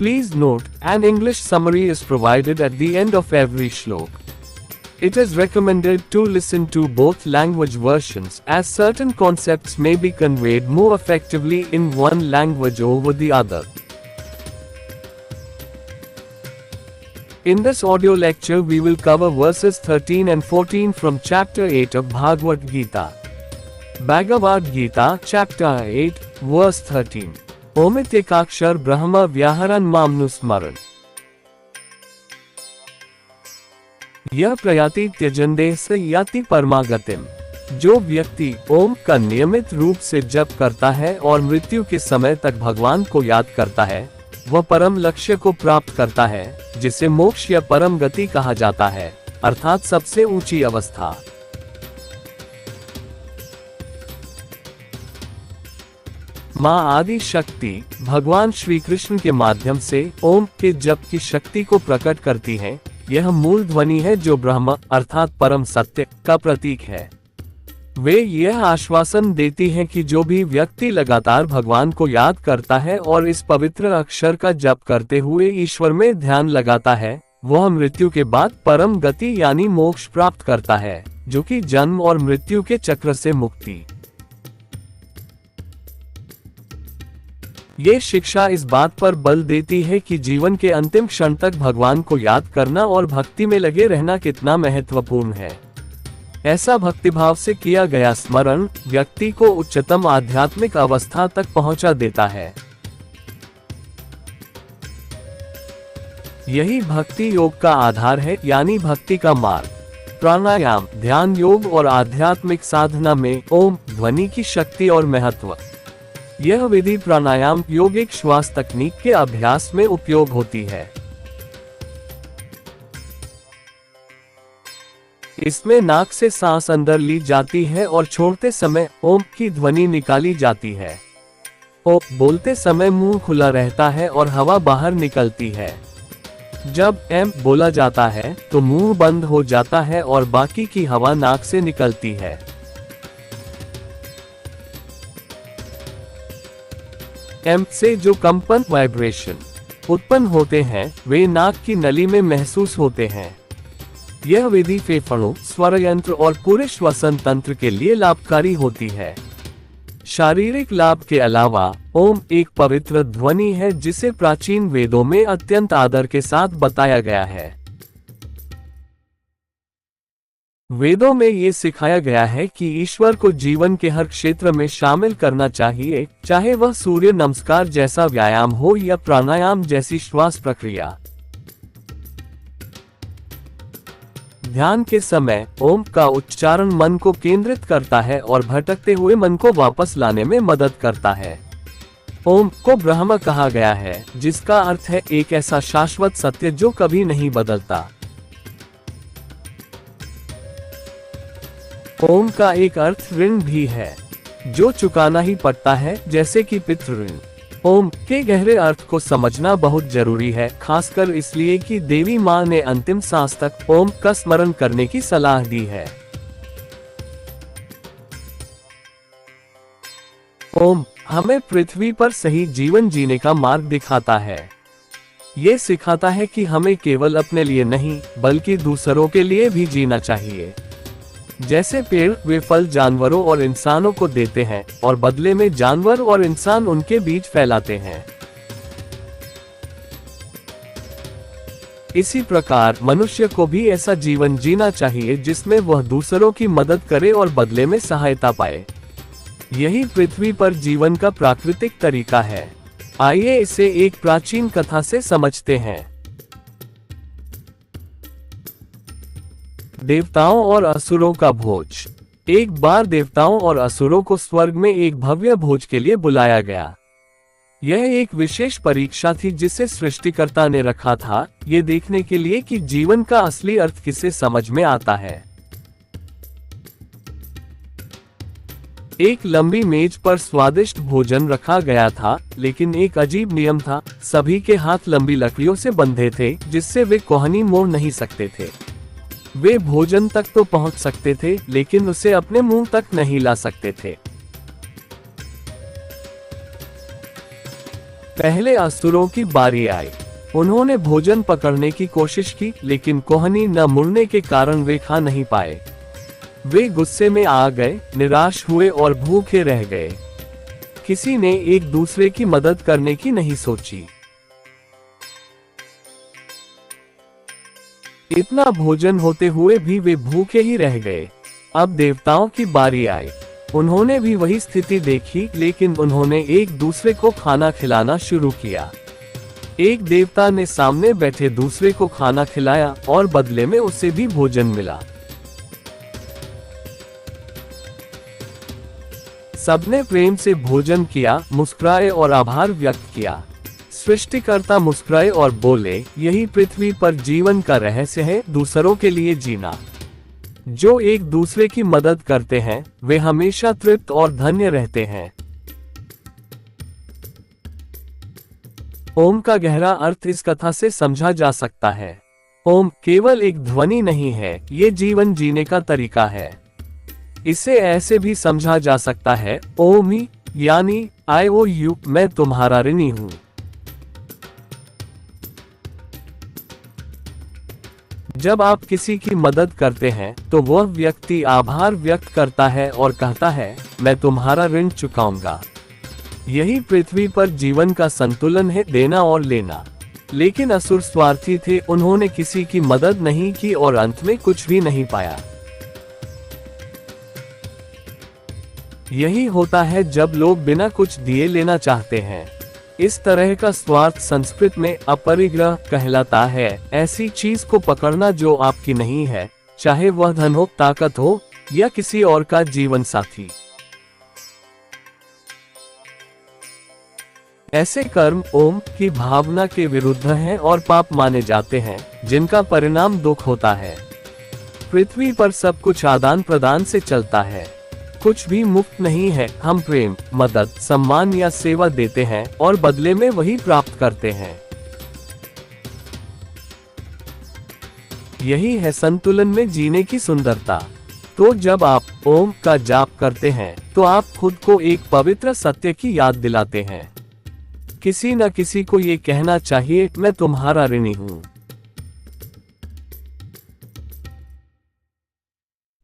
Please note, an English summary is provided at the end of every shlok. It is recommended to listen to both language versions as certain concepts may be conveyed more effectively in one language over the other. In this audio lecture we will cover verses 13 and 14 from chapter 8 of Bhagavad Gita. Bhagavad Gita, chapter 8, verse 13. ओमित्येकाक्षर ब्रह्म व्याहरन् मामनुस्मरन्। यह प्रयाति त्यजन्देह से याति परमागतिम। जो व्यक्ति ओम का नियमित रूप से जप करता है और मृत्यु के समय तक भगवान को याद करता है, वह परम लक्ष्य को प्राप्त करता है, जिसे मोक्ष या परम गति कहा जाता है, अर्थात सबसे ऊंची अवस्था। माँ आदि शक्ति भगवान श्री कृष्ण के माध्यम से ओम के जप की शक्ति को प्रकट करती है। यह मूल ध्वनि है जो ब्रह्म अर्थात परम सत्य का प्रतीक है। वे यह आश्वासन देती हैं कि जो भी व्यक्ति लगातार भगवान को याद करता है और इस पवित्र अक्षर का जप करते हुए ईश्वर में ध्यान लगाता है, वह मृत्यु के बाद परम गति यानी मोक्ष प्राप्त करता है, जो कि जन्म और मृत्यु के चक्र से मुक्ति। ये शिक्षा इस बात पर बल देती है कि जीवन के अंतिम क्षण तक भगवान को याद करना और भक्ति में लगे रहना कितना महत्वपूर्ण है। ऐसा भक्तिभाव से किया गया स्मरण व्यक्ति को उच्चतम आध्यात्मिक अवस्था तक पहुंचा देता है। यही भक्ति योग का आधार है, यानी भक्ति का मार्ग। प्राणायाम, ध्यान योग और आध्यात्मिक साधना में ओम ध्वनि की शक्ति और महत्व। यह विधि प्राणायाम योगिक श्वास तकनीक के अभ्यास में उपयोग होती है। इसमें नाक से सांस अंदर ली जाती है और छोड़ते समय ओम की ध्वनि निकाली जाती है। ओ बोलते समय मुंह खुला रहता है और हवा बाहर निकलती है। जब एम बोला जाता है तो मुंह बंद हो जाता है और बाकी की हवा नाक से निकलती है। एम से जो कंपन वाइब्रेशन उत्पन्न होते हैं वे नाक की नली में महसूस होते हैं। यह विधि फेफड़ों, स्वर यंत्र और पूरे श्वसन तंत्र के लिए लाभकारी होती है। शारीरिक लाभ के अलावा ओम एक पवित्र ध्वनि है जिसे प्राचीन वेदों में अत्यंत आदर के साथ बताया गया है। वेदों में ये सिखाया गया है कि ईश्वर को जीवन के हर क्षेत्र में शामिल करना चाहिए, चाहे वह सूर्य नमस्कार जैसा व्यायाम हो या प्राणायाम जैसी श्वास प्रक्रिया। ध्यान के समय ओम का उच्चारण मन को केंद्रित करता है और भटकते हुए मन को वापस लाने में मदद करता है। ओम को ब्रह्म कहा गया है, जिसका अर्थ है एक ऐसा शाश्वत सत्य जो कभी नहीं बदलता। ओम का एक अर्थ ऋण भी है, जो चुकाना ही पड़ता है, जैसे कि पितृ ऋण। ओम के गहरे अर्थ को समझना बहुत जरूरी है, खासकर इसलिए कि देवी माँ ने अंतिम सांस तक ओम का स्मरण करने की सलाह दी है। ओम हमें पृथ्वी पर सही जीवन जीने का मार्ग दिखाता है। ये सिखाता है कि हमें केवल अपने लिए नहीं बल्कि दूसरों के लिए भी जीना चाहिए। जैसे पेड़ वे फल जानवरों और इंसानों को देते हैं और बदले में जानवर और इंसान उनके बीज फैलाते हैं। इसी प्रकार मनुष्य को भी ऐसा जीवन जीना चाहिए जिसमें वह दूसरों की मदद करे और बदले में सहायता पाए। यही पृथ्वी पर जीवन का प्राकृतिक तरीका है। आइए इसे एक प्राचीन कथा से समझते हैं। देवताओं और असुरों का भोज। एक बार देवताओं और असुरों को स्वर्ग में एक भव्य भोज के लिए बुलाया गया। यह एक विशेष परीक्षा थी जिसे सृष्टिकर्ता ने रखा था, ये देखने के लिए कि जीवन का असली अर्थ किसे समझ में आता है। एक लंबी मेज पर स्वादिष्ट भोजन रखा गया था, लेकिन एक अजीब नियम था। सभी के हाथ लंबी लकड़ियों से बंधे थे, जिससे वे कोहनी मोड़ नहीं सकते थे। वे भोजन तक तो पहुंच सकते थे, लेकिन उसे अपने मुंह तक नहीं ला सकते थे। पहले असुरों की बारी आई। उन्होंने भोजन पकड़ने की कोशिश की, लेकिन कोहनी न मुड़ने के कारण वे खा नहीं पाए। वे गुस्से में आ गए, निराश हुए और भूखे रह गए। किसी ने एक दूसरे की मदद करने की नहीं सोची। इतना भोजन होते हुए भी वे भूखे ही रह गए। अब देवताओं की बारी आई। उन्होंने भी वही स्थिति देखी, लेकिन उन्होंने एक दूसरे को खाना खिलाना शुरू किया। एक देवता ने सामने बैठे दूसरे को खाना खिलाया और बदले में उसे भी भोजन मिला। सबने प्रेम से भोजन किया, मुस्कुराए और आभार व्यक्त किया। सृष्टिकर्ता मुस्कुराए और बोले, यही पृथ्वी पर जीवन का रहस्य है, दूसरों के लिए जीना। जो एक दूसरे की मदद करते हैं वे हमेशा तृप्त और धन्य रहते हैं। ओम का गहरा अर्थ इस कथा से समझा जा सकता है। ओम केवल एक ध्वनि नहीं है, ये जीवन जीने का तरीका है। इसे ऐसे भी समझा जा सकता है, ओमी यानी IOU, मैं तुम्हारा ऋणी हूं। जब आप किसी की मदद करते हैं तो वह व्यक्ति आभार व्यक्त करता है और कहता है, मैं तुम्हारा ऋण चुकाऊंगा। यही पृथ्वी पर जीवन का संतुलन है, देना और लेना। लेकिन असुर स्वार्थी थे, उन्होंने किसी की मदद नहीं की और अंत में कुछ भी नहीं पाया। यही होता है जब लोग बिना कुछ दिए लेना चाहते हैं। इस तरह का स्वार्थ संस्कृत में अपरिग्रह कहलाता है। ऐसी चीज को पकड़ना जो आपकी नहीं है, चाहे वह धन हो, ताकत हो या किसी और का जीवन साथी। ऐसे कर्म ओम की भावना के विरुद्ध हैं और पाप माने जाते हैं, जिनका परिणाम दुख होता है। पृथ्वी पर सब कुछ आदान प्रदान से चलता है। कुछ भी मुफ्त नहीं है। हम प्रेम, मदद, सम्मान या सेवा देते हैं और बदले में वही प्राप्त करते हैं। यही है संतुलन में जीने की सुंदरता। तो जब आप ओम का जाप करते हैं तो आप खुद को एक पवित्र सत्य की याद दिलाते हैं। किसी न किसी को ये कहना चाहिए, मैं तुम्हारा ऋणी हूं।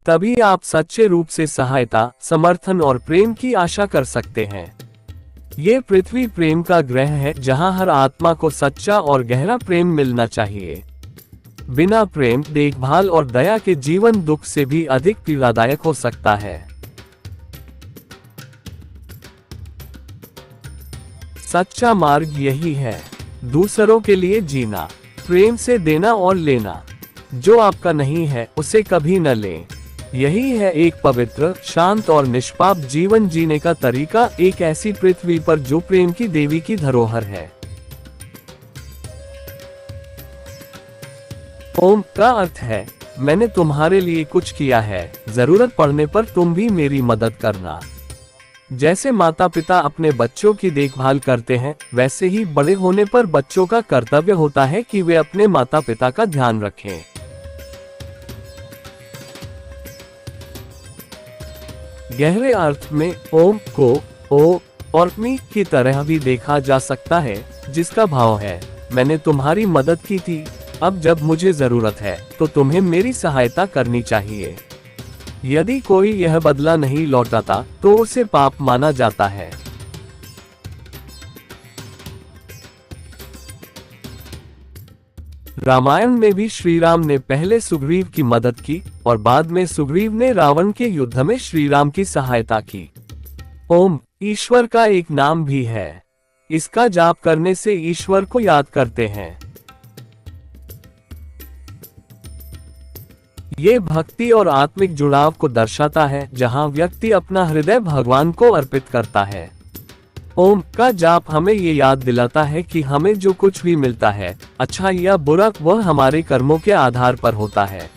तभी आप सच्चे रूप से सहायता, समर्थन और प्रेम की आशा कर सकते हैं। ये पृथ्वी प्रेम का ग्रह है, जहां हर आत्मा को सच्चा और गहरा प्रेम मिलना चाहिए। बिना प्रेम, देखभाल और दया के जीवन दुख से भी अधिक पीड़ादायक हो सकता है। सच्चा मार्ग यही है, दूसरों के लिए जीना, प्रेम से देना और लेना। जो आपका नहीं है उसे कभी न लें। यही है एक पवित्र, शांत और निष्पाप जीवन जीने का तरीका, एक ऐसी पृथ्वी पर जो प्रेम की देवी की धरोहर है। ओम का अर्थ है, मैंने तुम्हारे लिए कुछ किया है, जरूरत पड़ने पर तुम भी मेरी मदद करना। जैसे माता पिता अपने बच्चों की देखभाल करते हैं, वैसे ही बड़े होने पर बच्चों का कर्तव्य होता है कि वे अपने माता पिता का ध्यान रखें। गहरे अर्थ में ओम को ओ और मी की तरह भी देखा जा सकता है, जिसका भाव है, मैंने तुम्हारी मदद की थी, अब जब मुझे जरूरत है तो तुम्हें मेरी सहायता करनी चाहिए। यदि कोई यह बदला नहीं लौटाता तो उसे पाप माना जाता है। रामायण में भी श्री राम ने पहले सुग्रीव की मदद की और बाद में सुग्रीव ने रावण के युद्ध में श्री राम की सहायता की। ओम ईश्वर का एक नाम भी है। इसका जाप करने से ईश्वर को याद करते हैं। ये भक्ति और आत्मिक जुड़ाव को दर्शाता है, जहां व्यक्ति अपना हृदय भगवान को अर्पित करता है। ओम का जाप हमें ये याद दिलाता है कि हमें जो कुछ भी मिलता है, अच्छा या बुरा, वह हमारे कर्मों के आधार पर होता है।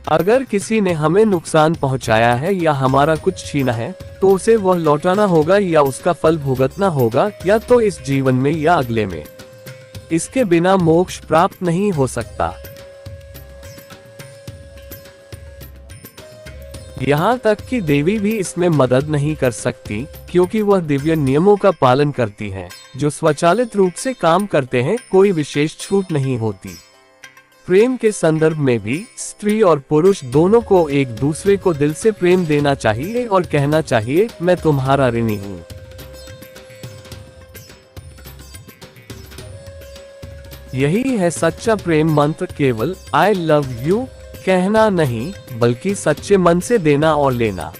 अगर किसी ने हमें नुकसान पहुंचाया है या हमारा कुछ छीना है, तो उसे वह लौटाना होगा या उसका फल भुगतना होगा, या तो इस जीवन में या अगले में। इसके बिना मोक्ष प्राप्त नहीं हो सकता। यहाँ तक कि देवी भी इसमें मदद नहीं कर सकती, क्योंकि वह दिव्य नियमों का पालन करती हैं, जो स्वचालित रूप से काम करते हैं, कोई विशेष छूट नहीं होती। प्रेम के संदर्भ में भी स्त्री और पुरुष दोनों को एक दूसरे को दिल से प्रेम देना चाहिए और कहना चाहिए, मैं तुम्हारा ऋणी हूँ। यही है सच्चा प्रेम मंत्र, केवल आई लव यू कहना नहीं, बल्कि सच्चे मन से देना और लेना।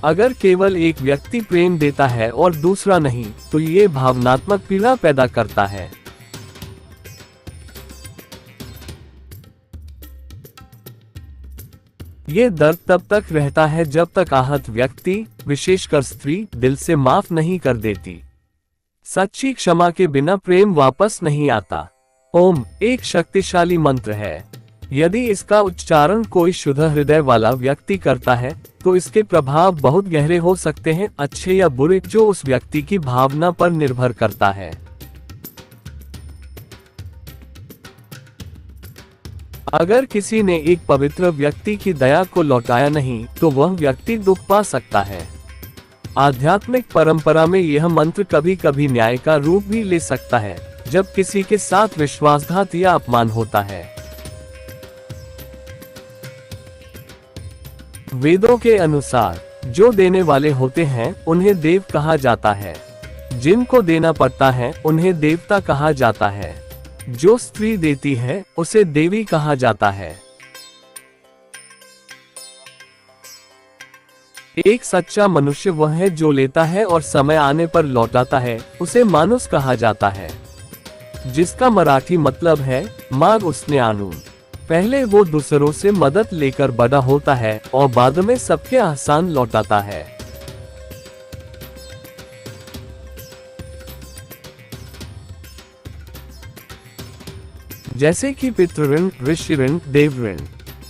अगर केवल एक व्यक्ति प्रेम देता है और दूसरा नहीं, तो ये भावनात्मक पीड़ा पैदा करता है। ये दर्द तब तक रहता है जब तक आहत व्यक्ति, विशेषकर स्त्री, दिल से माफ नहीं कर देती। सच्ची क्षमा के बिना प्रेम वापस नहीं आता। ओम एक शक्तिशाली मंत्र है। यदि इसका उच्चारण कोई शुद्ध हृदय वाला व्यक्ति करता है, तो इसके प्रभाव बहुत गहरे हो सकते हैं, अच्छे या बुरे, जो उस व्यक्ति की भावना पर निर्भर करता है। अगर किसी ने एक पवित्र व्यक्ति की दया को लौटाया नहीं, तो वह व्यक्ति दुख पा सकता है। आध्यात्मिक परंपरा में यह मंत्र कभी कभी न्याय का रूप भी ले सकता है, जब किसी के साथ विश्वासघात या अपमान होता है। वेदों के अनुसार जो देने वाले होते हैं उन्हें देव कहा जाता है, जिनको देना पड़ता है उन्हें देवता कहा जाता है। जो स्त्री देती है उसे देवी कहा जाता है। एक सच्चा मनुष्य वह है जो लेता है और समय आने पर लौटाता है, उसे माणूस कहा जाता है, जिसका मराठी मतलब है माग उसने आणून। पहले वो दूसरों से मदद लेकर बड़ा होता है और बाद में सबके एहसान लौटाता है। जैसे कि पितृ ऋण, ऋषि ऋण, देव ऋण,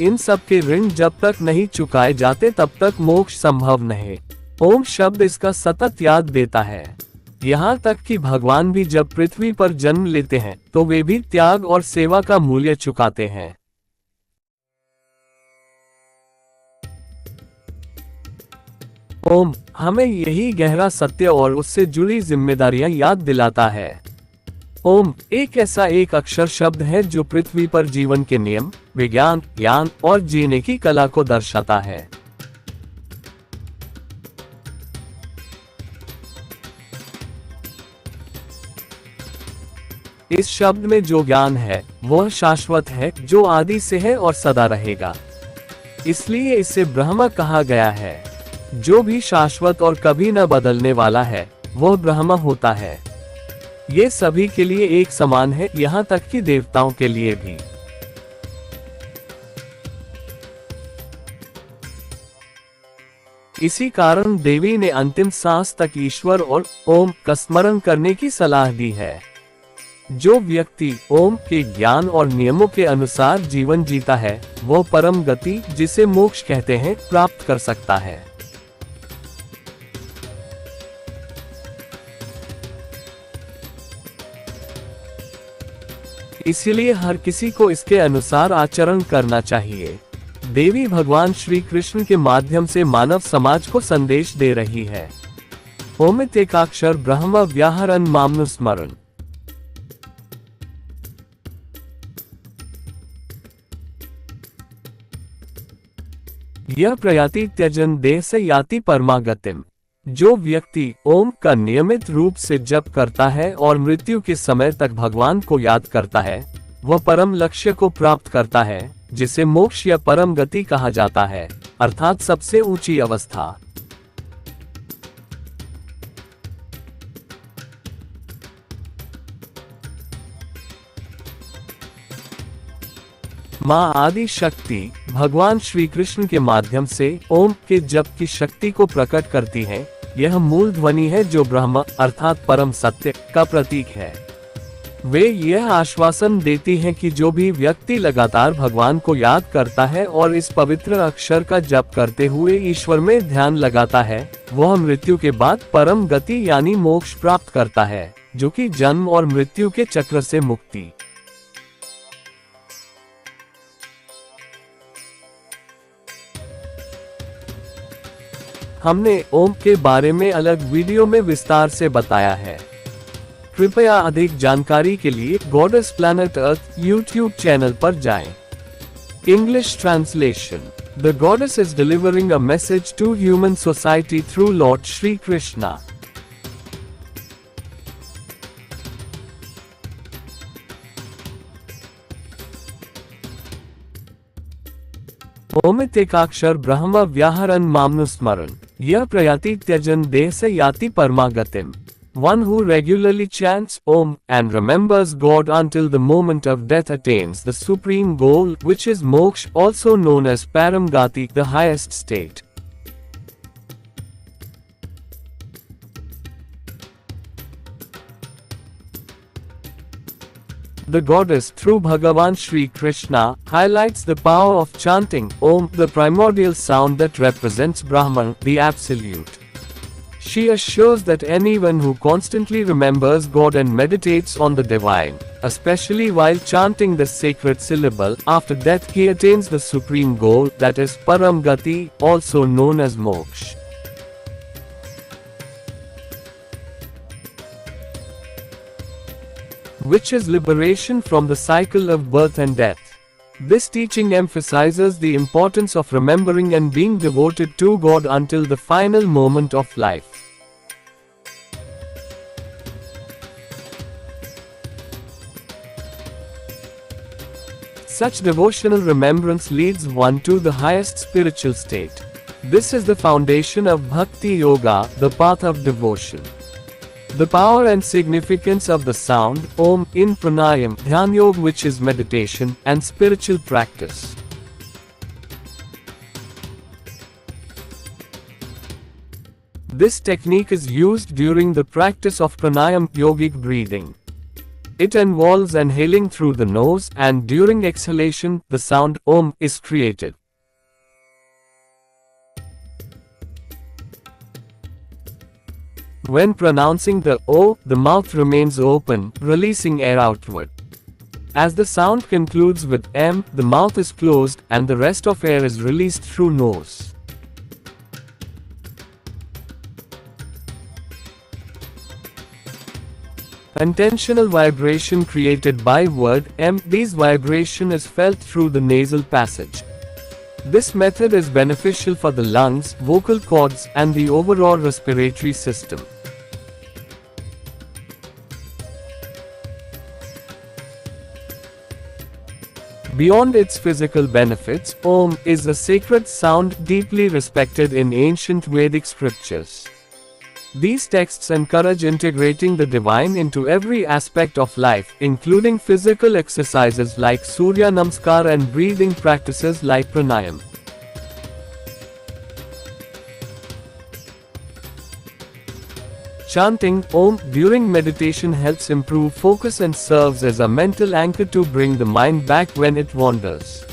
इन सब के ऋण जब तक नहीं चुकाए जाते तब तक मोक्ष संभव नहीं। ओम शब्द इसका सतत याद देता है। यहाँ तक कि भगवान भी जब पृथ्वी पर जन्म लेते हैं तो वे भी त्याग और सेवा का मूल्य चुकाते हैं। ओम हमें यही गहरा सत्य और उससे जुड़ी जिम्मेदारियां याद दिलाता है। ओम एक ऐसा एक अक्षर शब्द है जो पृथ्वी पर जीवन के नियम, विज्ञान, ज्ञान और जीने की कला को दर्शाता है। इस शब्द में जो ज्ञान है वह शाश्वत है, जो आदि से है और सदा रहेगा। इसलिए इसे ब्रह्म कहा गया है। जो भी शाश्वत और कभी न बदलने वाला है वह ब्रह्म होता है। ये सभी के लिए एक समान है, यहाँ तक कि देवताओं के लिए भी। इसी कारण देवी ने अंतिम सांस तक ईश्वर और ओम का स्मरण करने की सलाह दी है। जो व्यक्ति ओम के ज्ञान और नियमों के अनुसार जीवन जीता है, वो परम गति, जिसे मोक्ष कहते हैं, प्राप्त कर सकता है। इसीलिए हर किसी को इसके अनुसार आचरण करना चाहिए। देवी भगवान श्री कृष्ण के माध्यम से मानव समाज को संदेश दे रही है। ओमित एकाक्षर ब्रह्म व्याहरण मामनुस्मरण। यह प्रयाति त्यजन देह से याति परमागतिम। जो व्यक्ति ओम का नियमित रूप से जप करता है और मृत्यु के समय तक भगवान को याद करता है, वह परम लक्ष्य को प्राप्त करता है, जिसे मोक्ष या परम गति कहा जाता है, अर्थात सबसे ऊंची अवस्था। माँ आदि शक्ति भगवान श्री कृष्ण के माध्यम से ओम के जप की शक्ति को प्रकट करती है। यह मूल ध्वनि है जो ब्रह्म अर्थात परम सत्य का प्रतीक है। वे यह आश्वासन देती हैं कि जो भी व्यक्ति लगातार भगवान को याद करता है और इस पवित्र अक्षर का जप करते हुए ईश्वर में ध्यान लगाता है, वह मृत्यु के बाद परम गति यानी मोक्ष प्राप्त करता है, जो कि जन्म और मृत्यु के चक्र से मुक्ति। हमने ओम के बारे में अलग वीडियो में विस्तार से बताया है। कृपया अधिक जानकारी के लिए goddess planet earth YouTube channel पर जाएं। English translation. The goddess is delivering a message to human society through Lord Shri Krishna. ओमितेकाक्षर ब्रह्म व्याहरण मामनुस्मरण यह प्रयाति त्यजन देह से याति परमागतिम। One who regularly chants Om and remembers God until the moment of death attains the supreme goal, which is moksha, also known as Paramgati, the highest state. The goddess, through Bhagavan Shri Krishna, highlights the power of chanting Om, the primordial sound that represents Brahman, the Absolute. She assures that anyone who constantly remembers God and meditates on the divine, especially while chanting the sacred syllable, after death he attains the supreme goal, that is Param Gati, also known as moksha. Which is liberation from the cycle of birth and death. This teaching emphasizes the importance of remembering and being devoted to God until the final moment of life. Such devotional remembrance leads one to the highest spiritual state. This is the foundation of Bhakti Yoga, the path of devotion. The power and significance of the sound Om in Pranayam, Dhyan Yoga, which is meditation and spiritual practice. This technique is used during the practice of Pranayam yogic breathing. It involves inhaling through the nose, and during exhalation, the sound Om is created. When pronouncing the O, the mouth remains open, releasing air outward. As the sound concludes with M, the mouth is closed, and the rest of air is released through nose. Intentional vibration created by word M. This vibration is felt through the nasal passage. This method is beneficial for the lungs, vocal cords, and the overall respiratory system. Beyond its physical benefits, Om is a sacred sound deeply respected in ancient Vedic scriptures. These texts encourage integrating the divine into every aspect of life, including physical exercises like Surya Namaskar and breathing practices like Pranayam. Chanting Om during meditation helps improve focus and serves as a mental anchor to bring the mind back when it wanders.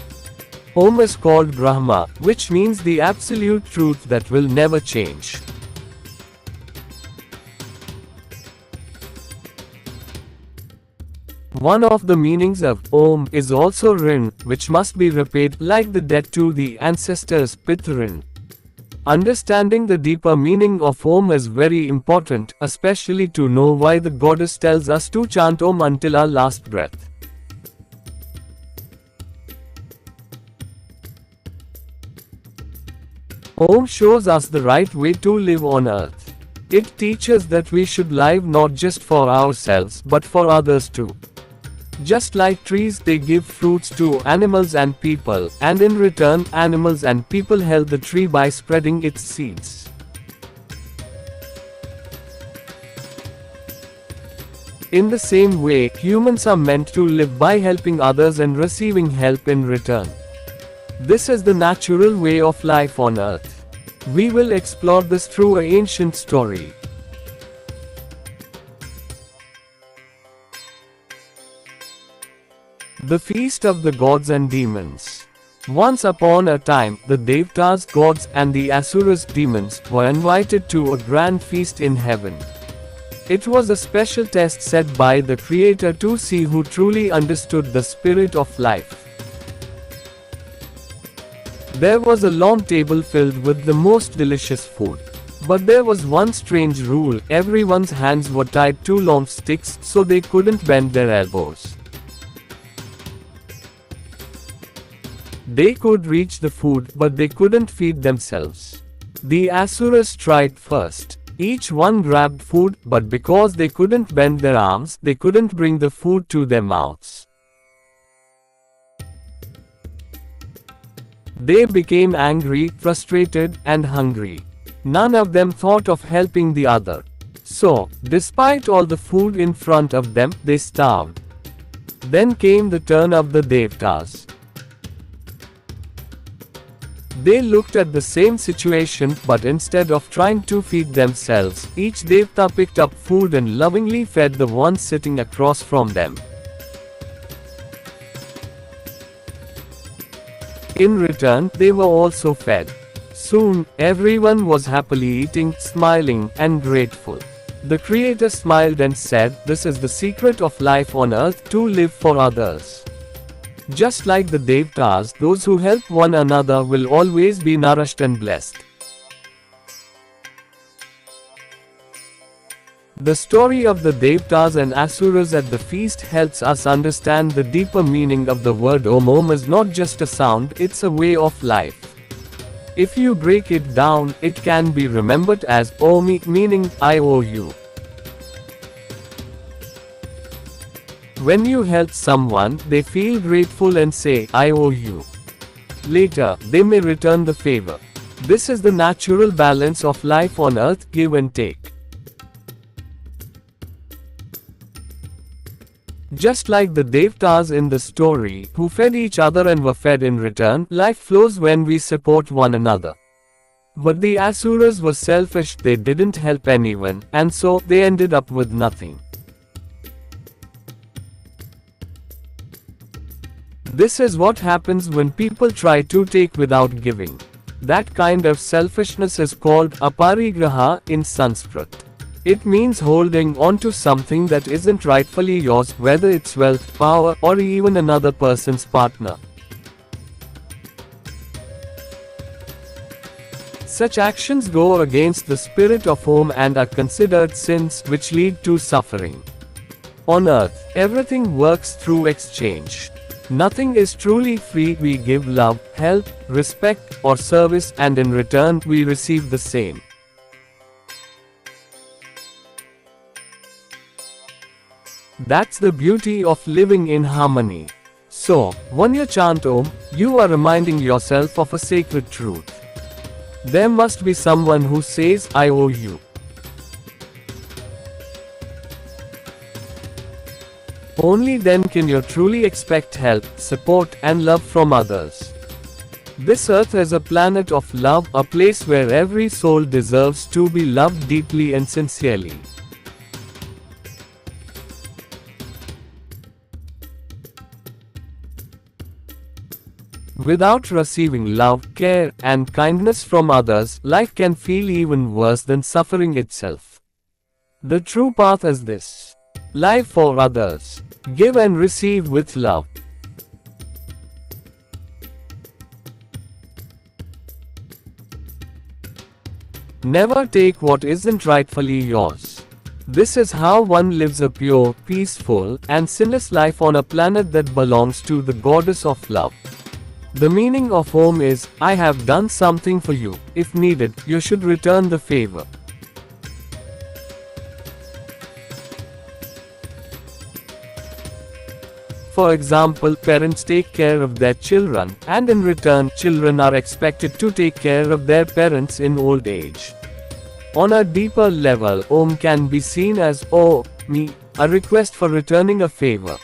Om is called Brahma, which means the absolute truth that will never change. One of the meanings of Om is also Rin, which must be repaid, like the debt to the ancestors, Pitrin. Understanding the deeper meaning of Om is very important, especially to know why the goddess tells us to chant Om until our last breath. Om shows us the right way to live on earth. It teaches that we should live not just for ourselves but for others too. Just like trees, they give fruits to animals and people, and in return, animals and people help the tree by spreading its seeds. In the same way, humans are meant to live by helping others and receiving help in return. This is the natural way of life on earth. We will explore this through an ancient story. The Feast of the Gods and Demons. Once upon a time, the Devtas, gods, and the Asuras, demons, were invited to a grand feast in heaven. It was a special test set by the Creator to see who truly understood the spirit of life. There was a long table filled with the most delicious food. But there was one strange rule: everyone's hands were tied to long sticks so they couldn't bend their elbows. They could reach the food, but they couldn't feed themselves. The Asuras tried first. Each one grabbed food, but because they couldn't bend their arms, they couldn't bring the food to their mouths. They became angry, frustrated, and hungry. None of them thought of helping the other. So, despite all the food in front of them, they starved. Then came the turn of the Devtas. They looked at the same situation, but instead of trying to feed themselves, each Devta picked up food and lovingly fed the one sitting across from them. In return, they were also fed. Soon, everyone was happily eating, smiling, and grateful. The Creator smiled and said, "This is the secret of life on earth, to live for others." Just like the Devtas, those who help one another will always be nourished and blessed. The story of the Devtas and Asuras at the feast helps us understand the deeper meaning of the word Om. Om is not just a sound, it's a way of life. If you break it down, it can be remembered as Omi, meaning I owe you. When you help someone, they feel grateful and say, "I owe you." Later, they may return the favor. This is the natural balance of life on earth, give and take. Just like the Devtas in the story, who fed each other and were fed in return, life flows when we support one another. But the Asuras were selfish, they didn't help anyone, and so, they ended up with nothing. This is what happens when people try to take without giving. That kind of selfishness is called aparigraha in Sanskrit. It means holding on to something that isn't rightfully yours, whether it's wealth, power, or even another person's partner. Such actions go against the spirit of Om and are considered sins, which lead to suffering. On earth, everything works through exchange. Nothing is truly free. We give love, help, respect, or service, and in return, we receive the same. That's the beauty of living in harmony. So, when you chant Om, you are reminding yourself of a sacred truth. There must be someone who says, "I owe you." Only then can you truly expect help, support, and love from others. This earth is a planet of love, a place where every soul deserves to be loved deeply and sincerely. Without receiving love, care, and kindness from others, life can feel even worse than suffering itself. The true path is this: live for others. Give and receive with love. Never take what isn't rightfully yours. This is how one lives a pure, peaceful, and sinless life on a planet that belongs to the goddess of love. The meaning of Om is, I have done something for you. If needed, you should return the favor. For example, parents take care of their children, and in return, children are expected to take care of their parents in old age. On a deeper level, Om can be seen as "Oh, me," a request for returning a favor.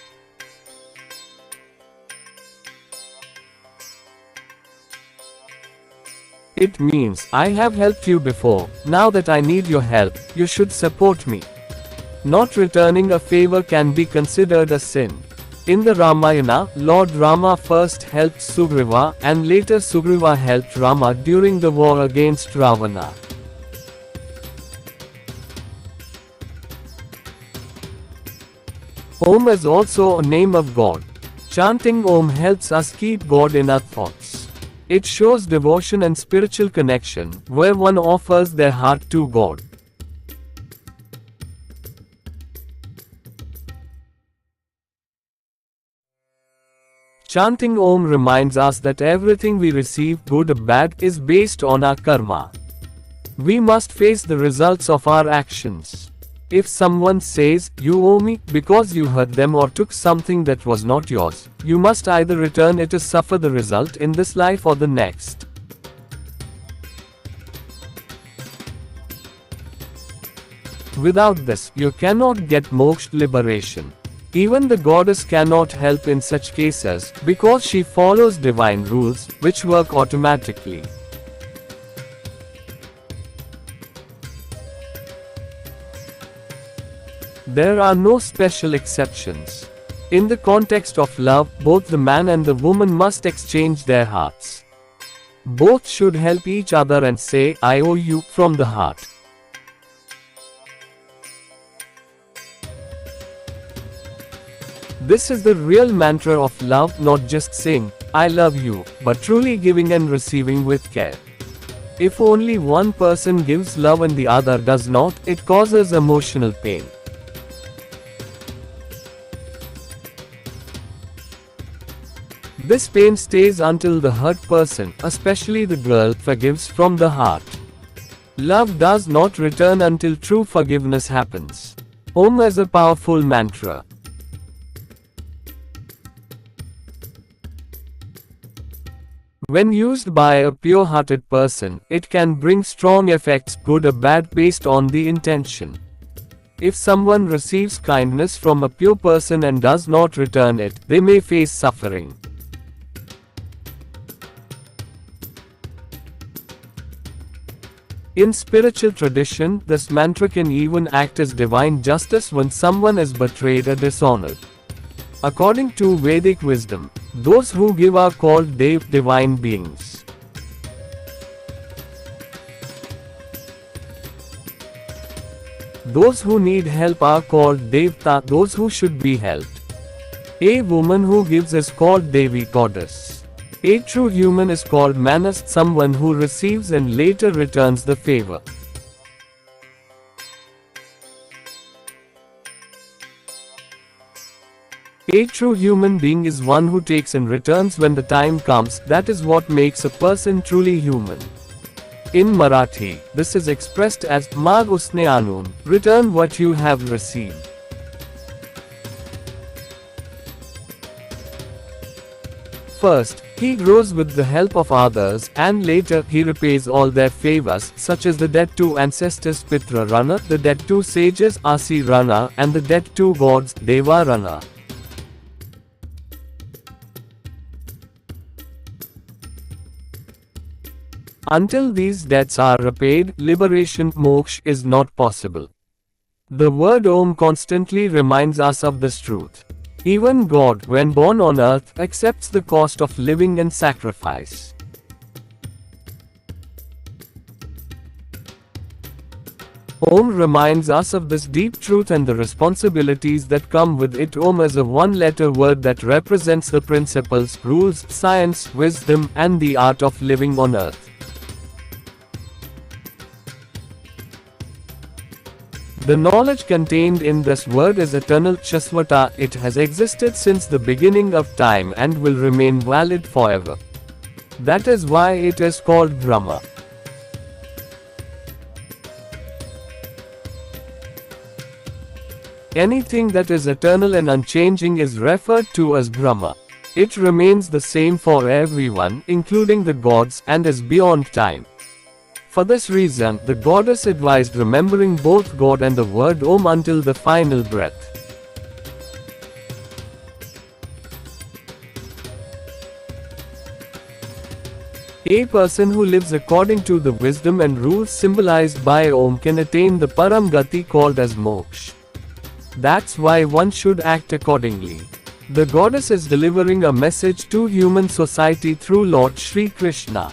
It means, I have helped you before, now that I need your help, you should support me. Not returning a favor can be considered a sin. In the Ramayana, Lord Rama first helped Sugriva, and later Sugriva helped Rama during the war against Ravana. Om is also a name of God. Chanting Om helps us keep God in our thoughts. It shows devotion and spiritual connection, where one offers their heart to God. Chanting Om reminds us that everything we receive, good or bad, is based on our karma. We must face the results of our actions. If someone says, "You owe me," because you hurt them or took something that was not yours, you must either return it or suffer the result in this life or the next. Without this, you cannot get moksha, liberation. Even the goddess cannot help in such cases, because she follows divine rules, which work automatically. There are no special exceptions. In the context of love, both the man and the woman must exchange their hearts. Both should help each other and say, "I owe you," from the heart. This is the real mantra of love, not just saying, "I love you," but truly giving and receiving with care. If only one person gives love and the other does not, it causes emotional pain. This pain stays until the hurt person, especially the girl, forgives from the heart. Love does not return until true forgiveness happens. Om is a powerful mantra. When used by a pure-hearted person, it can bring strong effects, good or bad, based on the intention. If someone receives kindness from a pure person and does not return it, they may face suffering. In spiritual tradition, this mantra can even act as divine justice when someone is betrayed or dishonored. According to Vedic wisdom, those who give are called Dev, divine beings. Those who need help are called Devta, those who should be helped. A woman who gives is called Devi, goddess. A true human is called Manas, someone who receives and later returns the favor. A true human being is one who takes and returns when the time comes. That is what makes a person truly human. In Marathi, this is expressed as "Mag usne aanun," return what you have received. First, he grows with the help of others, and later, he repays all their favors, such as the debt to ancestors Pitra Rana, the debt to sages Asi Rana, and the debt to gods Deva Rana. Until these debts are repaid, liberation, moksha, is not possible. The word Om constantly reminds us of this truth. Even God, when born on earth, accepts the cost of living and sacrifice. Om reminds us of this deep truth and the responsibilities that come with it. Om is a one-letter word that represents the principles, rules, science, wisdom, and the art of living on earth. The knowledge contained in this word is eternal, Shaswata. It has existed since the beginning of time and will remain valid forever. That is why it is called Brahma. Anything that is eternal and unchanging is referred to as Brahma. It remains the same for everyone, including the gods, and is beyond time. For this reason, the goddess advised remembering both God and the word Om until the final breath. A person who lives according to the wisdom and rules symbolized by Om can attain the Param Gati called as moksha. That's why one should act accordingly. The goddess is delivering a message to human society through Lord Shri Krishna.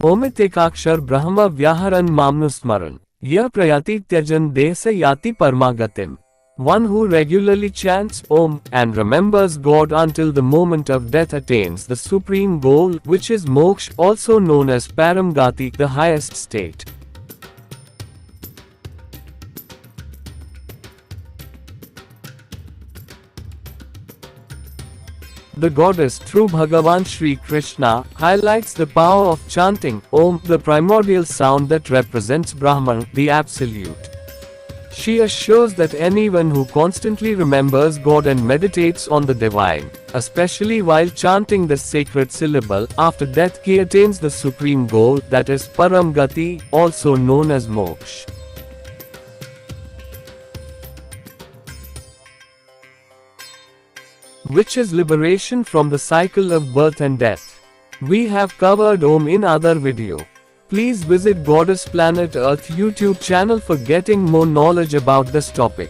ओमितेकाक्षर ब्रह्म व्याहरन मामनुस्मरण यह प्रयाति त्यजन देह से याति परमागतिम। One who regularly chants Om and remembers God until the moment of death attains the supreme goal, which is moksha, also known as Paramgati, the highest state. The goddess through Bhagavan Shri Krishna highlights the power of chanting Om, the primordial sound that represents Brahman, the Absolute. She assures that anyone who constantly remembers God and meditates on the divine, especially while chanting the sacred syllable after death, he attains the supreme goal, that is Param Gati, also known as moksha, which is liberation from the cycle of birth and death. We have covered Om in other video. Please visit Goddess Planet Earth YouTube channel for getting more knowledge about this topic.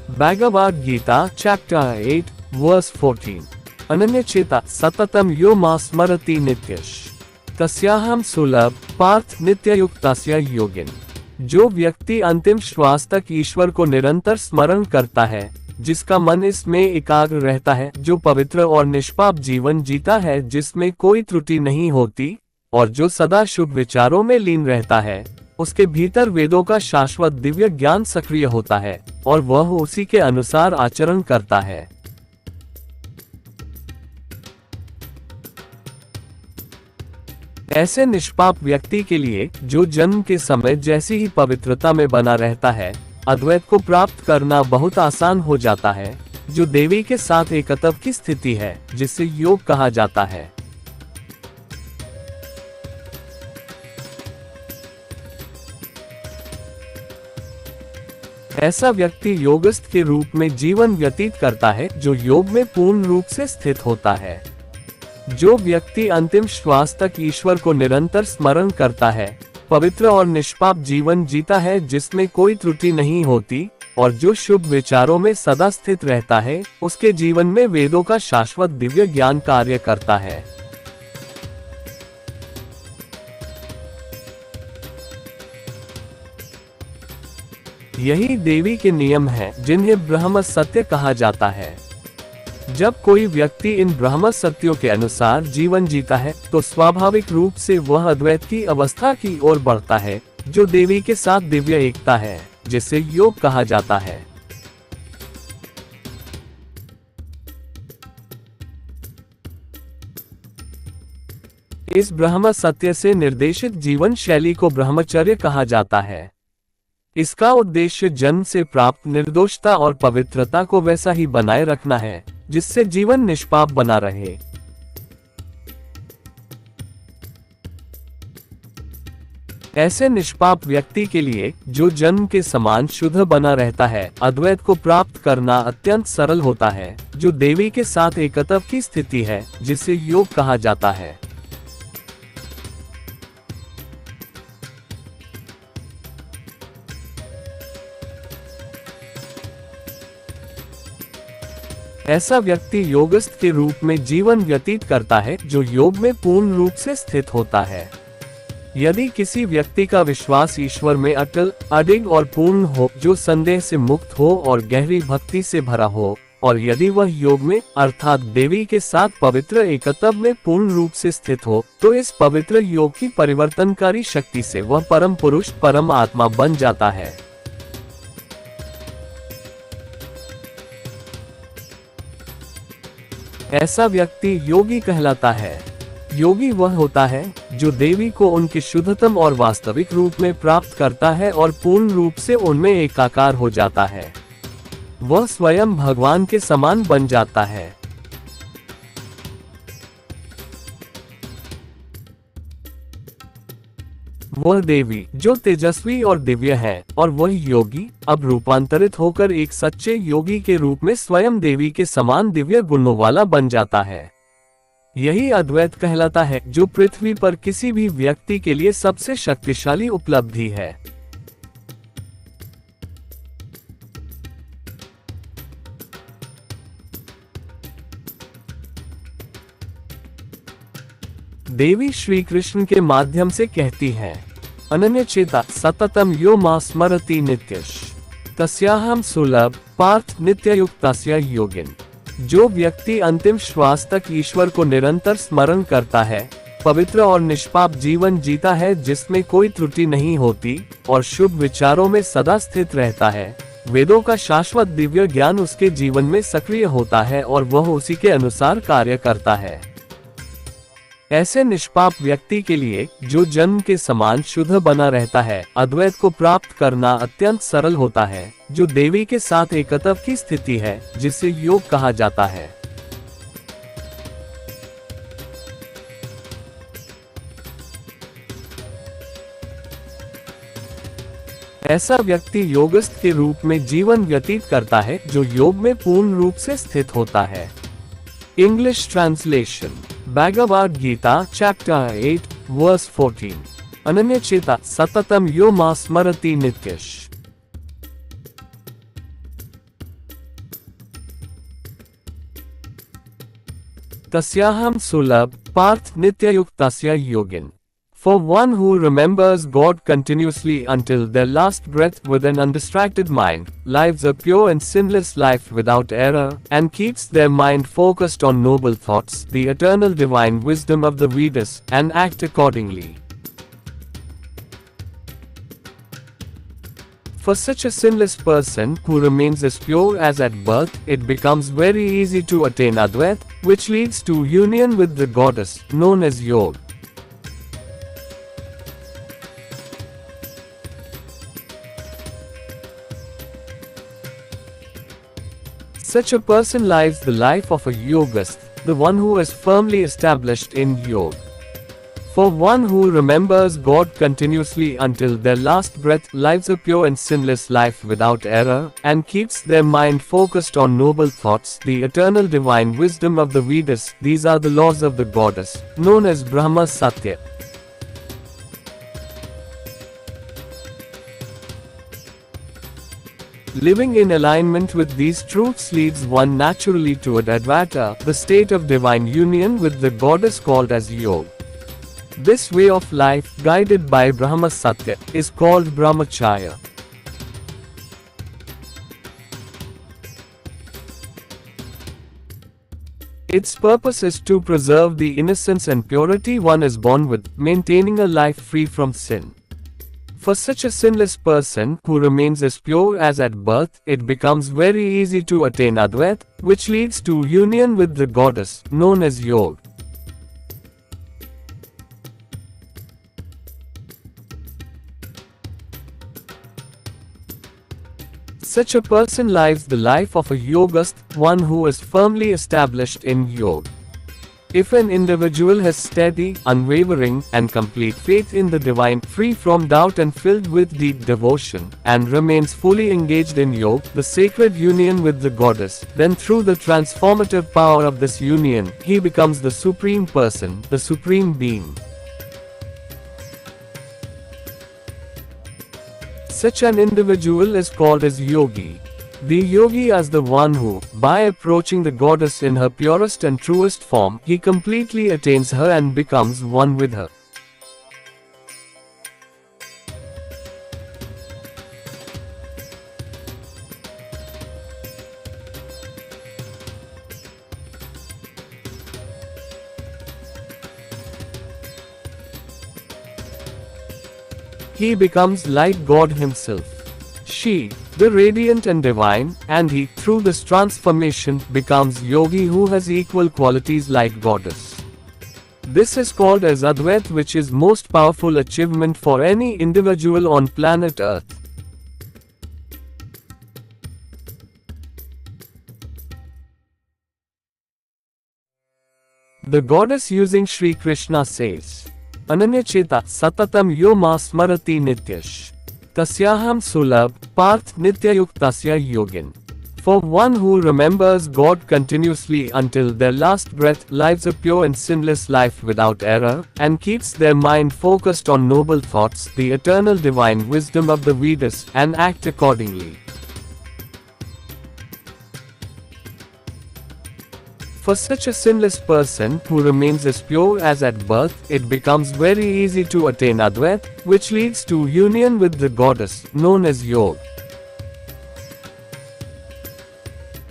Bhagavad Gita, Chapter 8, Verse 14. Ananyacheta satatam yo masmarati nityash तस्याहम सुलभ पार्थ नित्ययुक्तस्य योगिन। जो व्यक्ति अंतिम श्वास तक ईश्वर को निरंतर स्मरण करता है, जिसका मन इसमें एकाग्र रहता है, जो पवित्र और निष्पाप जीवन जीता है जिसमें कोई त्रुटि नहीं होती, और जो सदा शुभ विचारों में लीन रहता है, उसके भीतर वेदों का शाश्वत दिव्य ज्ञान सक्रिय होता है और वह उसी के अनुसार आचरण करता है। ऐसे निष्पाप व्यक्ति के लिए, जो जन्म के समय जैसी ही पवित्रता में बना रहता है, अद्वैत को प्राप्त करना बहुत आसान हो जाता है, जो देवी के साथ एकत्व की स्थिति है, जिसे योग कहा जाता है। ऐसा व्यक्ति योगस्थ के रूप में जीवन व्यतीत करता है, जो योग में पूर्ण रूप से स्थित होता है। जो व्यक्ति अंतिम श्वास तक ईश्वर को निरंतर स्मरण करता है, पवित्र और निष्पाप जीवन जीता है जिसमें कोई त्रुटि नहीं होती, और जो शुभ विचारों में सदा स्थित रहता है, उसके जीवन में वेदों का शाश्वत दिव्य ज्ञान कार्य करता है। यही देवी के नियम हैं, जिन्हें ब्रह्म सत्य कहा जाता है। जब कोई व्यक्ति इन ब्रह्म सत्यों के अनुसार जीवन जीता है, तो स्वाभाविक रूप से वह अद्वैत की अवस्था की ओर बढ़ता है, जो देवी के साथ दिव्य एकता है, जिसे योग कहा जाता है। इस ब्रह्म सत्य से निर्देशित जीवन शैली को ब्रह्मचर्य कहा जाता है। इसका उद्देश्य जन्म से प्राप्त निर्दोषता और पवित्रता को वैसा ही बनाए रखना है, जिससे जीवन निष्पाप बना रहे। ऐसे निष्पाप व्यक्ति के लिए, जो जन्म के समान शुद्ध बना रहता है, अद्वैत को प्राप्त करना अत्यंत सरल होता है, जो देवी के साथ एकत्व की स्थिति है, जिसे योग कहा जाता है। ऐसा व्यक्ति योगस्थ के रूप में जीवन व्यतीत करता है, जो योग में पूर्ण रूप से स्थित होता है। यदि किसी व्यक्ति का विश्वास ईश्वर में अटल, अडिग और पूर्ण हो, जो संदेह से मुक्त हो और गहरी भक्ति से भरा हो, और यदि वह योग में अर्थात देवी के साथ पवित्र एकत्व में पूर्ण रूप से स्थित हो, तो इस पवित्र योग की परिवर्तनकारी शक्ति से वह परम पुरुष, परम आत्मा बन जाता है। ऐसा व्यक्ति योगी कहलाता है। योगी वह होता है, जो देवी को उनके शुद्धतम और वास्तविक रूप में प्राप्त करता है और पूर्ण रूप से उनमें एकाकार हो जाता है। वह स्वयं भगवान के समान बन जाता है। वह देवी, जो तेजस्वी और दिव्य है, और वह योगी, अब रूपांतरित होकर एक सच्चे योगी के रूप में स्वयं देवी के समान दिव्य गुणों वाला बन जाता है। यही अद्वैत कहलाता है, जो पृथ्वी पर किसी भी व्यक्ति के लिए सबसे शक्तिशाली उपलब्धि है। देवी श्री कृष्ण के माध्यम से कहती हैं, अनन्य चेता सततम यो मा स्मरति नित्यश तस्याहम सुलभ पार्थ नित्ययुक्तस्य योगिन। जो व्यक्ति अंतिम श्वास तक ईश्वर को निरंतर स्मरण करता है, पवित्र और निष्पाप जीवन जीता है जिसमें कोई त्रुटि नहीं होती और शुभ विचारों में सदा स्थित रहता है, वेदों का शाश्वत दिव्य ज्ञान उसके जीवन में सक्रिय होता है और वह उसी के अनुसार कार्य करता है। ऐसे निष्पाप व्यक्ति के लिए, जो जन्म के समान शुद्ध बना रहता है, अद्वैत को प्राप्त करना अत्यंत सरल होता है, जो देवी के साथ एकत्व की स्थिति है, जिसे योग कहा जाता है। ऐसा व्यक्ति योगस्थ के रूप में जीवन व्यतीत करता है, जो योग में पूर्ण रूप से स्थित होता है। English translation. Bhagavad Gita chapter 8 verse 14। अनन्य चेता सततम यो मा स्मरति नित्यश। तस्याहम सुलभ पार्थ नित्ययुक्तस्य योगिन। For one who remembers God continuously until their last breath with an undistracted mind, lives a pure and sinless life without error, and keeps their mind focused on noble thoughts, the eternal divine wisdom of the Vedas, and act accordingly. For such a sinless person who remains as pure as at birth, it becomes very easy to attain Advait, which leads to union with the goddess, known as Yoga. Such a person lives the life of a yogist, the one who is firmly established in yoga. For one who remembers God continuously until their last breath, lives a pure and sinless life without error, and keeps their mind focused on noble thoughts, the eternal divine wisdom of the Vedas. These are the laws of the goddess, known as Brahma Satya. Living in alignment with these truths leads one naturally toward Advaita, the state of divine union with the goddess called as Yoga. This way of life, guided by Brahma Satya, is called Brahmacharya. Its purpose is to preserve the innocence and purity one is born with, maintaining a life free from sin. For such a sinless person who remains as pure as at birth, it becomes very easy to attain Advait, which leads to union with the goddess, known as Yoga. Such a person lives the life of a yogist, one who is firmly established in yoga. If an individual has steady, unwavering, and complete faith in the divine, free from doubt and filled with deep devotion, and remains fully engaged in yoga, the sacred union with the goddess, then through the transformative power of this union, he becomes the supreme person, the supreme being. Such an individual is called as yogi. The yogi is the one who, by approaching the goddess in her purest and truest form, he completely attains her and becomes one with her. He becomes like God himself. She, the radiant and divine, and he, through this transformation, becomes yogi who has equal qualities like goddess. This is called as Advait, which is most powerful achievement for any individual on planet Earth. The goddess using Sri Krishna says, Ananya Cheta Satatam Yo Ma Smarati Nityash. Tasyaham Sulabh Parth Nityayuktasya Yogin. For one who remembers God continuously until their last breath, lives a pure and sinless life without error, and keeps their mind focused on noble thoughts, the eternal divine wisdom of the Vedas, and act accordingly. For such a sinless person who remains as pure as at birth, it becomes very easy to attain Advait, which leads to union with the goddess, known as Yoga.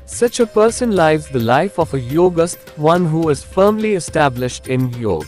Such a person lives the life of a yogast, one who is firmly established in yoga.